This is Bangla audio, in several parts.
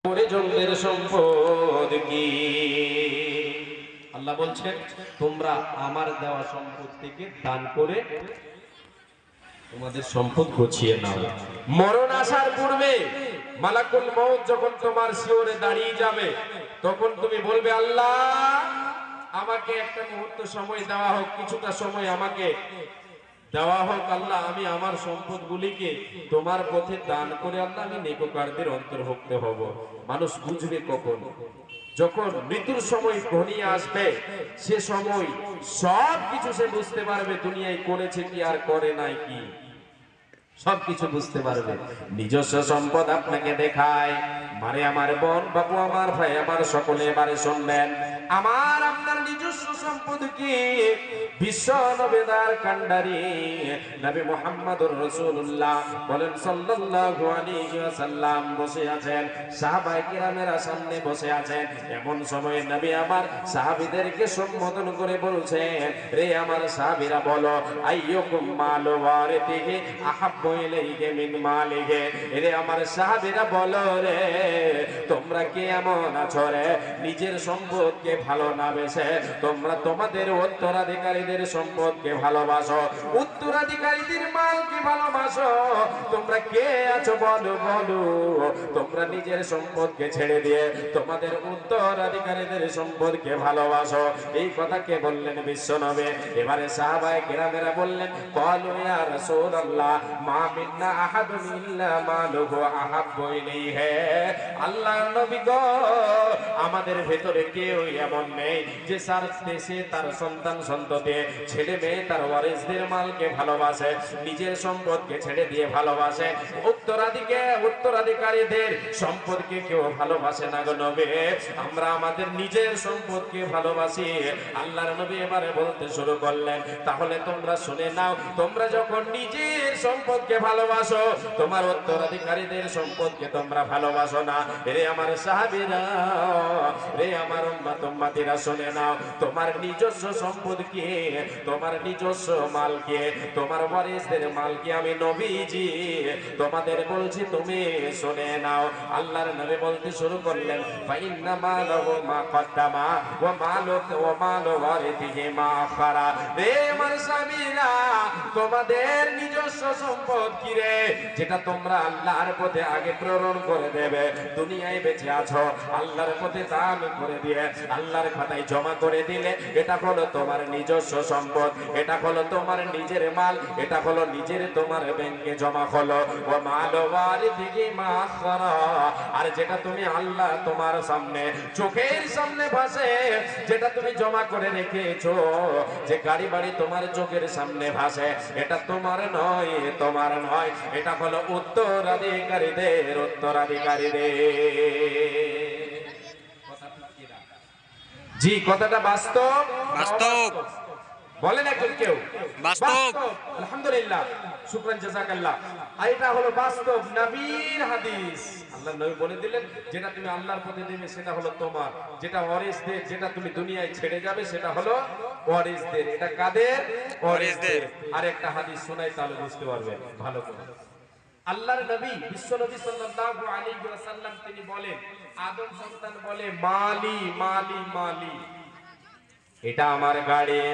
পরিজনদের সম্পদ কি? আল্লাহ বলছেন তোমরা আমার দেওয়া সম্পদ থেকে দান করে তোমাদের সম্পদ গুছিয়ে নাও। মরণ আসার পূর্বে মালাকুল মউত যখন তোমার শিওরে দাঁড়িয়ে যাবে, তখন তুমি বলবে আল্লাহ আমাকে একটা মুহূর্ত সময় দেওয়া হোক, কিছুটা সময় আমাকে দেওয়া হোক। আল্লাহ আমি আমার সম্পদগুলিকে তোমার পথে দান করে আল্লাহ আমি নেককারদের অন্তর্ভুক্ত হব। মানুষ বুঝবে কখন? যখন মৃত্যুর সময় ঘনিয়ে আসবে, সে সময় সব কিছু সে বুঝতে পারবে, দুনিয়ায় করেছে কি আর করে নাই কি, সবকিছু বুঝতে পারবে। নিজস্ব সম্পদ আপনাকে দেখায়। মানে আমার বোন, বাবু, আমার ভাই, আমার সকলে এবারে শুনবেন, আমার আপনার নিজস্ব সম্পদ কি? বিশ্ব নবেদার কান্ডারি নবী মুহাম্মদুর রাসূলুল্লাহ বলেন সাল্লাল্লাহু আলাইহি ওয়াসাল্লাম বসে আছেন, সাহাবায়ে কেরামেরা সামনে বসে আছেন। এমন সময় নবী আমার সাহাবীদেরকে সম্বোধন করে বলছেন, রে আমার সাহাবীরা বলো, আইয়ুকুম মালু ওয়ারিতিহি আহাব্বু ইলাইহি মিন মালিহি। রে আমার সাহাবীরা বলো, রে তোমরা কি এমন আছো রে নিজের সম্পদকে ভালো না বেসে তোমরা তোমাদের উত্তরাধিকারীদের সম্পদকে ভালোবাসো, উত্তরাধিকারীদের মালকে ভালোবাসো? তোমরা কে আছো বলো বলো, তোমরা নিজের সম্পদকে ছেড়ে দিয়ে তোমাদের উত্তরাধিকারীদের সম্পদকে ভালোবাসো? এই কথা কে বললেন? বিশ্বনবী। এবারে সাহাবায়ে কেরামেরা বললেন, ক্বালু ইয়া রাসূলুল্লাহ মা মিন্না আহাদুন ইল্লা মালুহু আহাব্বু ইলাইহি। আল্লাহর নবী গো, আমাদের ভেতরে কেউ এমন নেই যে তার দেশে তার সন্তান সন্ততি ছেলে মেয়ে তার ওয়ারিসদের মালকে ভালোবাসে, নিজের সম্পদকে ছেড়ে দিয়ে ভালোবাসে। উত্তরাধিকারীদের সম্পদকে কেউ ভালোবাসে না গো নবী, আমরা আমাদের নিজের সম্পদকে ভালোবাসি। আল্লাহর নবী এবারে বলতে শুরু করলেন, তাহলে তোমরা শুনে নাও, তোমরা যখন নিজের সম্পদকে ভালোবাসো, তোমার উত্তরাধিকারীদের সম্পদকে তোমরা ভালোবাসো না। রে আমার সাহাবীরা, রে আমার উম্মত উম্মতিরা শুনে নাও, তোমার নিজস্ব সম্পদ কি? তোমার নিজস্ব মাল কি? তোমার ওয়ারিসদের মাল কি? আমি নবীজি তোমাদের বলছি, তুমি শুনে নাও। আল্লাহর নবী বলতে শুরু করলেন, ফাইন্না মালাহু মা কদ্দামা ওয়া মালু ওয়ারিথিহি মা আখারা। রে আমার সাহাবীরা, তোমাদের নিজস্ব সম্পদ কি রে? যেটা তোমরা আল্লাহর পথে আগে প্রেরণ করে দেবে, দুনিয়ায় বেঁচে আছো আল্লাহর পথে দান করে দিয়ে আল্লাহর খাতায় জমা করে দিলে, এটা হলো তোমার নিজস্ব সম্পদ, এটা হলো তোমার নিজের মাল, এটা হলো নিজের তোমার ব্যাংকে জমা হলো। ও মাল ওয়ারিথিহি মা আখারা। আর যেটা তুমি আল্লাহ তোমার সামনে চোখের সামনে ভাসে, যেটা তুমি জমা করে রেখেছো, যে গাড়ি বাড়ি তোমার চোখের সামনে ভাসে, এটা তোমার নয়, তোমার নয়, এটা হলো উত্তরাধিকারীদের, উত্তরাধিকারীদের। জি, কথাটা বাস্তব? বাস্তব। বলেন একজন কেউ। বাস্তব। আলহামদুলিল্লাহ, শুকরান, জাযাকাল্লাহ। আর এটা হলো বাস্তব নবীর হাদিস। আল্লাহর নবী বলে দিলেন, যেটা তুমি আল্লাহর পথে দেবে সেটা হলো তোমার, যেটা ওয়ারিসদের, যেটা তুমি দুনিয়ায় ছেড়ে যাবে সেটা হলো ওয়ারিসদের। এটা কাদের? ওয়ারিসদের। আর একটা হাদিস শোনাই, তাহলে বুঝতে পারবেন ভালো করে। আল্লাহর নবী, বিশ্ব নবী সাল্লাল্লাহু আলাইহি ওয়াসাল্লাম তিনি বলেন, আদম সন্তান বলে, মালি মালি মালি, এটা আমার গাড়ি,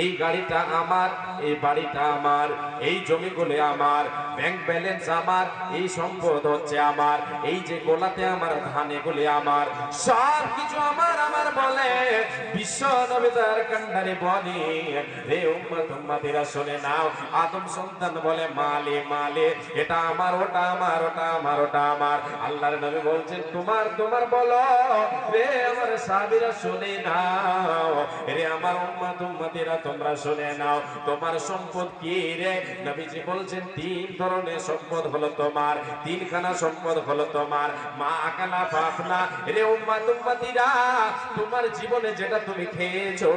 এই গাড়িটা আমার, এই বাড়িটা আমার, এই জমিগুলো আমার, ব্যাংক ব্যালেন্স আমার, এই সম্পদ হচ্ছে আমার, এই যে গোলাতে আমার ধান, এগুলি আমার, সব কিছু আমার আমার বলে। বিশ্ব নবী তার কান্ডারে বলে, রে উম্মত উম্মতিরা শুনে নাও, আদম সন্তান বলে, মালে মালে, এটা আমার, ওটা আমার, ওটা আমার, ওটা আমার। আল্লাহর নবী বলছেন, তোমার তোমার বলো। রে আমার সাহাবীরা শুনে নাও, রে আমার উম্মত উম্মতিরা তোমরা শুনে নাও, তোমার সম্পদ কি রে? নবীজি বলছেন, তিন ধরনের সম্পদ হলো তোমার, তিনখানা সম্পদ হলো তোমার। মা আকালা ফাফনা। রে উম্মত উম্মতিরা, তোমার জীবনে যেটা তুমি খেয়েছো,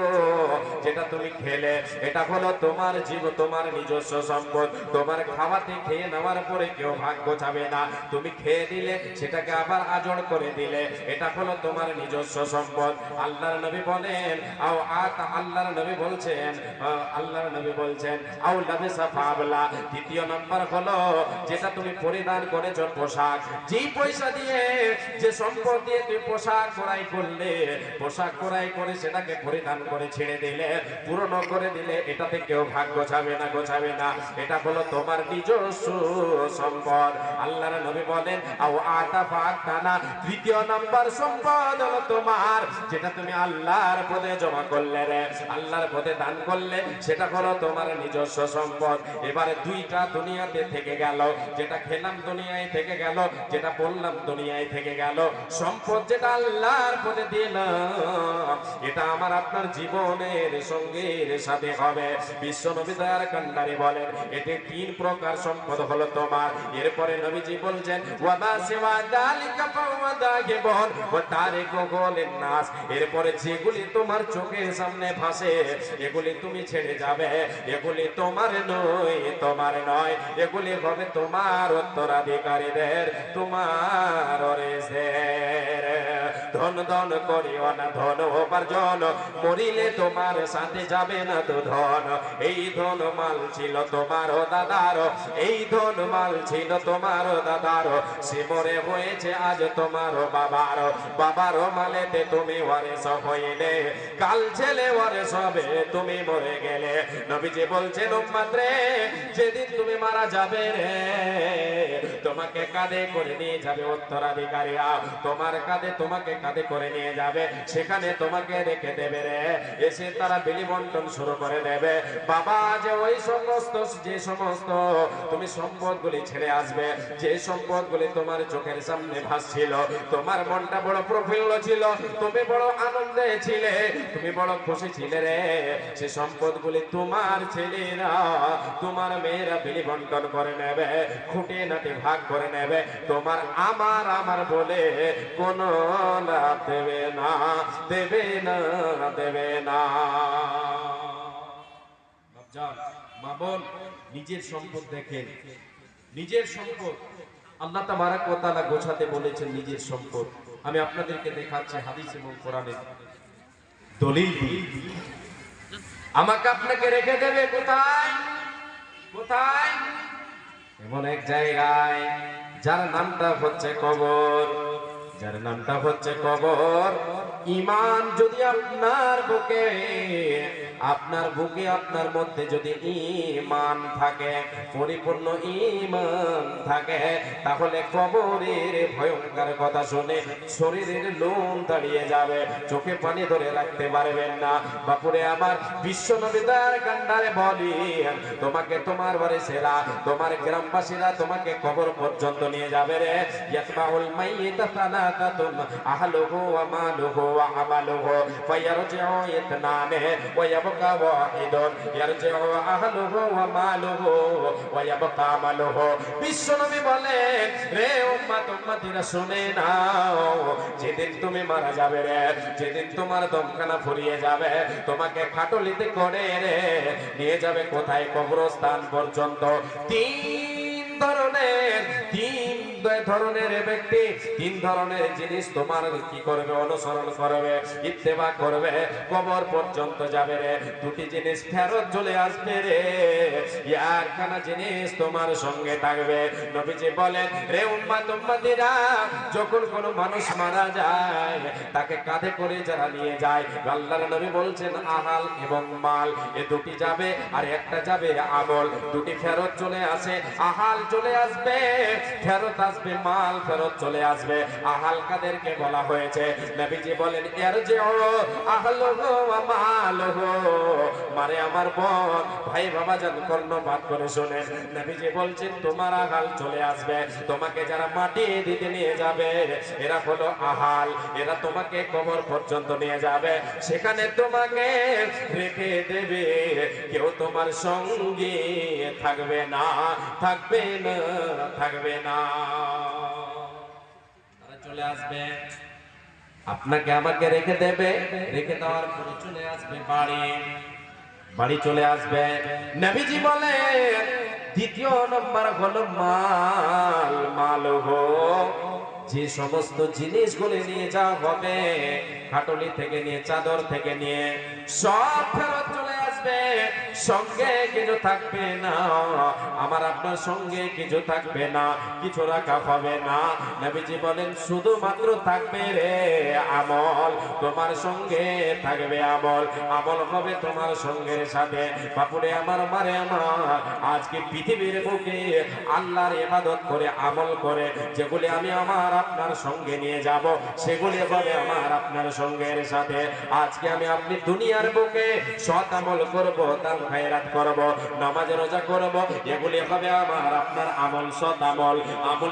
যেটা তুমি খেলে, এটা হলো তোমার জীবন, তোমার নিজস্ব সম্পদ। তোমার খাওয়াতে, খেয়ে নেওয়ার পরে কেউ ভাগ গোছাবে না, তুমি খেয়ে দিলে সেটাকে আবার আজড় করে দিলে, এটা হলো তোমার নিজস্ব সম্পদ। আল্লাহর নবী বলেন, আও আতা, আল্লাহর নবী বলছেন, আল্লাহর নবী বলছেন আও লাবিসা ফাবলা, দ্বিতীয় নাম্বার হলো যেটা তুমি পরিধান করেছো পোশাক, যেই পয়সা দিয়ে যে সম্পদ দিয়ে তুমি পোশাক ক্রয় করলে, পোশাক ক্রয় করে সেটাকে পরিধান করে ছেড়ে দিলে, পুরনো করে দিলে, এটাতে কেউ ভাগ গোছাবে না, গোছাবে না। এটা হলো তোমার নিজস্ব সম্পদ। আল্লাহর নবী বলেন আও আতা ফাতানা, তৃতীয় নাম্বার সম্পদ হলো তোমার যেটা তুমি আল্লাহর পথে জমা করলে রে, আল্লাহর পথে দান করলে, সেটা হলো তোমার নিজস্ব সম্পদ। এবারে দুইটা দুনিয়াতে থেকে গেল, যেটা খেলাম দুনিয়ায় থেকে গেল, যেটা বললাম দুনিয়ায় থেকে গেল। সম্পদ যেটা আল্লাহর পথে দিলাম, এটা আমার আপনার জীবনের সঙ্গীর সাথে হবে। বিশ্ব নবী দয়ার কান্ডারি বলেন এতে তিন প্রকার সম্পদ হলো তোমার। এরপরে নবীজি বলছেন ওয়াবা সিওয়া যালিকা ফাওয়াদাগিবুন ওয়া তারিকু লিন নাস, এরপরে যেগুলি তোমার চোখের সামনে ভাসে এগুলি তুমি ছেড়ে যাবে, এগুলি তোমার নয়, তোমার নয়, এগুলি হবে তোমার উত্তরাধিকারীদের, তোমার ওয়ারিসের। ধন ধন করিও না, ধন উপার্জন মরিলে তোমার সাথে যাবে না তো ধন। এই ধন মাল ছিল তোমার দাদার, এই ধন মাল ছিল তোমার দাদার, সে মরে হয়েছে আজ তোমার বাবার, বাবার মালেতে তুমি ওয়ারিস হইলে, কাল ছেলে ওয়ারিস হবে তুমি মরে গেলে। নবীজি বলছেন উম্মত রে, যেদিন তুমি মারা যাবে রে, তোমাকে কাঁধে করে নিয়ে যাবে উত্তরাধিকারীরা, তোমার কাঁধে, তোমাকে কাঁধে করে নিয়ে যাবে, সেখানে তোমাকে রেখে দেবে রে। এসে তারা বিলি বন্টন শুরু করে দেবে। বাবা যে ওই সমস্ত, যে সমস্ত তুমি সম্পদগুলি ছেড়ে আসবে, যে সম্পদগুলি তোমার চোখের সামনে ভাসছিল, তোমার মনটা বড় প্রফুল্ল ছিল, তুমি বড় আনন্দে ছিলে, তুমি বড় খুশি ছিলে রে, সে সম্পদগুলি তোমার ছেলেরা, তোমার মেয়েরা বিলি বন্টন করে নেবে, খুঁটে নাটি ভাগ করে নেবে, তোমার আমার আমার বলে কোনো লাভ দেবে না, দেবে না, দেবে না। মা বোন, নিজের সম্পদ দেখেন, নিজের সম্পদ আল্লাহ তাবারক ওয়া তাআলা গোছাতে বলেছেন নিজের সম্পদ। আমি আপনাদেরকে দেখাচ্ছি হাদিস এবং কোরআনের দলিল দিয়ে। আমাকে আপনাকে রেখে দেবে কোথায়? কোথায়? এমন এক জায়গায় যার নামটা হচ্ছে কবর, যার নামটা হচ্ছে কবর। ঈমান যদি আপনার বুকে, আপনার বুকে, আপনার মধ্যে যদি ঈমান থাকে, পরিপূর্ণ ঈমান থাকে, তাহলে কবরের ভয়ঙ্কর কথা শুনে শরীরের লোম দাঁড়িয়ে যাবে, চোখে পানি ধরে রাখতে পারবেন না। বাপুরে আমার, বিশ্ব নবী তার কান্ডারে বলি, তোমাকে তোমার ওয়ারিসেরা, তোমার গ্রামবাসীরা তোমাকে কবর পর্যন্ত নিয়ে যাবে রে। ইয়াতবাউল মাইয়িতা সালাতাতুন আহলুহু ওয়া মালুহু ওয়া আমালুহু ফায়ারজিউ ইতনানে ওয়া ইয়াবকা ওয়াহিদুন ইয়ারজিউ আহলুহু ওয়া মালুহু ওয়া ইয়াবকা আমালুহু। বিশ্বনবী বলেন রে উম্মত, উম্মতিরা শুনে নাও, যেদিন তুমি মারা যাবে রে, যেদিন তোমার দমখানা ফুরিয়ে যাবে, তোমাকে খাটলিতে করে রে নিয়ে যাবে কোথায়? কবরস্থান পর্যন্ত। তিন ধরনের ব্যক্তি, তিন ধরনের জিনিস তোমার কি করবে? অনুসরণ করবে, ইত্তেবা করবে, কবর পর্যন্ত যাবে রে। দুটি জিনিস ফেরত চলে আসবে রে, একখানা জিনিস তোমার সঙ্গে থাকবে। নবীজি বলেন রে উম্মত, উম্মতিরা, যখন কোনো মানুষ মারা যায়, তাকে কাঁধে করে যারা নিয়ে যায়, আল্লাহর নবী বলছেন আহাল এবং মাল, এ দুটি যাবে, আর একটা যাবে আমল। দুটি ফেরত চলে আসে, আহাল চলে আসবে, ফেরত আসবে, মাল ফেরত চলে আসবে। আহাল কাদেরকে বলা হয়েছে? নবীজি বলেন ইয়ারজিউ আহলুহু ওয়া মালুহু। মারে আমার বোন, ভাই বাবা জান, কর্ণপাত করে শুনেন, নবীজি বলছেন তোমার আহাল চলে আসবে, তোমাকে যারা মাটি দিতে নিয়ে যাবে এরা হলো আহাল, এরা তোমাকে কবর পর্যন্ত নিয়ে যাবে, সেখানে তোমাকে রেখে দেবে, কেউ তোমার সঙ্গে থাকবে না, থাকবে না, থাকবে না। তারা চলে আসবে, আপনাকে আমাকে রেখে দেবে, রেখে দেওয়ার পরে চলে আসবে বাড়ি, বাড়ি চলে আসবে। নবীজি বলেন দ্বিতীয় নম্বর হলো মাল, মাল হো, যে সমস্ত জিনিসগুলো নিয়ে যাওয়া হবে, খাটুলি থেকে নিয়ে চাদর থেকে নিয়ে সব ফেরত চলে আসবে, সঙ্গে কিছু থাকবে না। আমার আপনার সঙ্গে কিছু থাকবে না, কিছু রাখা হবে না। নবীজি বলেন শুধুমাত্র থাকবে রে আমল, তোমার সঙ্গে থাকবে আমল, আমল হবে তোমার সঙ্গের সাথে। বাপুরে আমার, মারে আমার, আজকে পৃথিবীর বুকে আল্লাহর ইবাদত করে আমল করে যেগুলি আমি আমার আপনার সঙ্গে নিয়ে যাব, সেগুলি হবে আমার আপনার সঙ্গের সাথে। আজকে আমি আপনি দুনিয়ার বুকে সৎ আমল করব, দান খায়রাত করব, নামাজ রোজা করব, এগুলি হবে আমার আপনার আমল, সৎ আমল। আমল